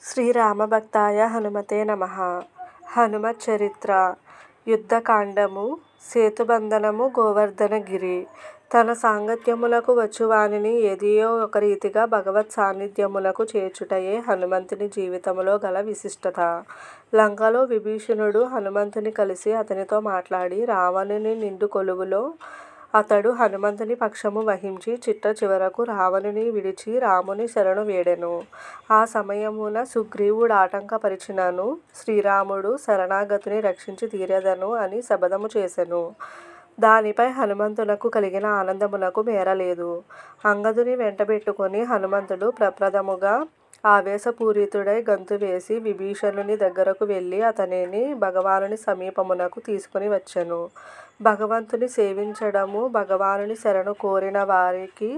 శ్రీరామభక్తాయ హనుమతే నమః. హనుమత్ చరిత్ర. యుద్ధకాండము. సేతుబంధనము గోవర్ధనగిరి. తన సాంగత్యమునకు వచ్చువానిని ఏదియో ఒక రీతిగా భగవత్ సాన్నిధ్యమునకు చేర్చుటయే హనుమంతుని జీవితములో గల విశిష్టత. లంకలో విభీషణుడు హనుమంతుని కలిసి అతనితో మాట్లాడి రావణుని నిండు కొలువులో అతడు హనుమంతుని పక్షము వహించి చిట్ట చివరకు రావణుని విడిచి రాముని శరణు వేడెను. ఆ సమయమున సుగ్రీవుడాటంకపరిచినను శ్రీరాముడు శరణాగతుని రక్షించి తీరెదను అని శపథము చేసెను. దానిపై హనుమంతునకు కలిగిన ఆనందమునకు మేరలేదు. అంగదుని వెంటబెట్టుకొని హనుమంతుడు ప్రప్రథముగా ఆవేశపూరితుడై గంతువేసి విభీషణుని దగ్గరకు వెళ్ళి అతనిని భగవానుని సమీపమునకు తీసుకొని వచ్చెను. భగవంతుని సేవించడము, భగవానుని శరణు కోరిన వారికి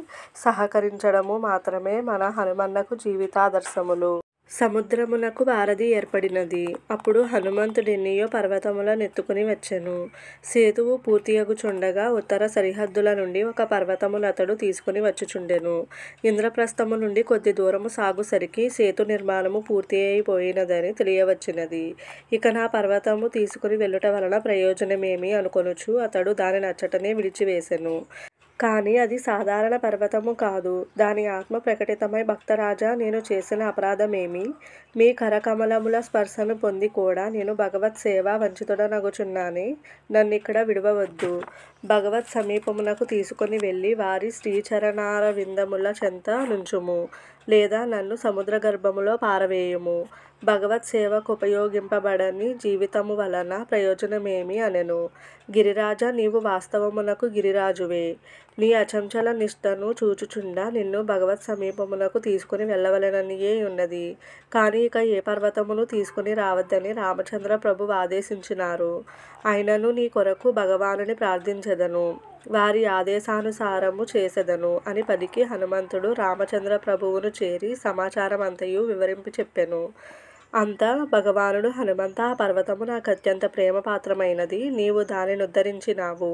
సహకరించడము మాత్రమే మన హనుమన్నకు జీవితాదర్శములు. సముద్రమునకు వారధి ఏర్పడినది. అప్పుడు హనుమంతుడెన్నియో పర్వతముల నెత్తుకుని వచ్చెను. సేతువు పూర్తియగుచుండగా ఉత్తర సరిహద్దుల నుండి ఒక పర్వతమునతడు తీసుకుని వచ్చుచుండెను. ఇంద్రప్రస్థము నుండి కొద్ది దూరము సాగుసరికి సేతు నిర్మాణము పూర్తి అయిపోయినదని తెలియవచ్చినది. ఇక నా పర్వతము తీసుకుని వెళ్ళుట వలన ప్రయోజనమేమి అనుకొనుచు అతడు దాని నచ్చటనే విడిచివేసెను. కాని అది సాధారణ పర్వతము కాదు. దాని ఆత్మ ప్రకటితమై భక్తరాజా, నేను చేసిన అపరాధమేమి? మీ కరకమలముల స్పర్శను పొంది కూడా నేను భగవత్ సేవా వంచితుడనగుచున్నానే. నన్నిక్కడ విడువవద్దు. భగవత్ సమీపమునకు తీసుకొని వెళ్ళి వారి శ్రీచరణారవిందముల చెంత నుంచుము, లేదా నన్ను సముద్ర గర్భములో పారవేయుము. భగవత్ సేవకుపయోగింపబడని జీవితము వలన ప్రయోజనమేమి అనెను. గిరిరాజా, నీవు వాస్తవమునకు గిరిరాజువే. నీ అచంచల నిష్ఠను చూచుచుండా నిన్ను భగవత్ సమీపమునకు తీసుకుని వెళ్ళవలెననియే ఉన్నది. కాని ఇక ఏ పర్వతమును తీసుకుని రావద్దని రామచంద్ర ప్రభువు ఆదేశించినారు. అయినను నీ కొరకు భగవానుని ప్రార్థించెదను, వారి ఆదేశానుసారము చేసెదను అని పలికి హనుమంతుడు రామచంద్ర ప్రభువును చేరి సమాచారమంతయు వివరింపి చెప్పెను. అంతా భగవానుడు, హనుమంతా, ఆ పర్వతము నాకు అత్యంత ప్రేమపాత్రమైనది. నీవు దానినుద్ధరించినావు.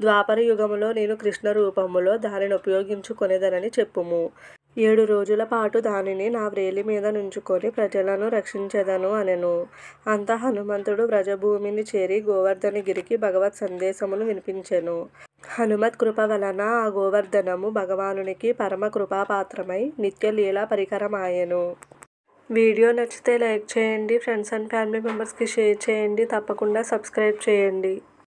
ద్వాపర యుగములో నేను కృష్ణ రూపములో దానిని ఉపయోగించుకొనెదనని చెప్పుము. 7 రోజుల పాటు దానిని నా వ్రేలి మీద నుంచుకొని ప్రజలను రక్షించెదను అనెను. అంత హనుమంతుడు వ్రజభూమిని చేరి గోవర్ధనగిరికి భగవత్ సందేశమును వినిపించెను. హనుమత్ కృప వలన ఆ గోవర్ధనము భగవానునికి పరమ కృపాపాత్రమై నిత్యలీలా పరికరమాయెను. వీడియో నచ్చితే లైక్ చేయండి, ఫ్రెండ్స్ అండ్ ఫ్యామిలీ మెంబర్స్కి షేర్ చేయండి, తప్పకుండా సబ్స్క్రైబ్ చేయండి.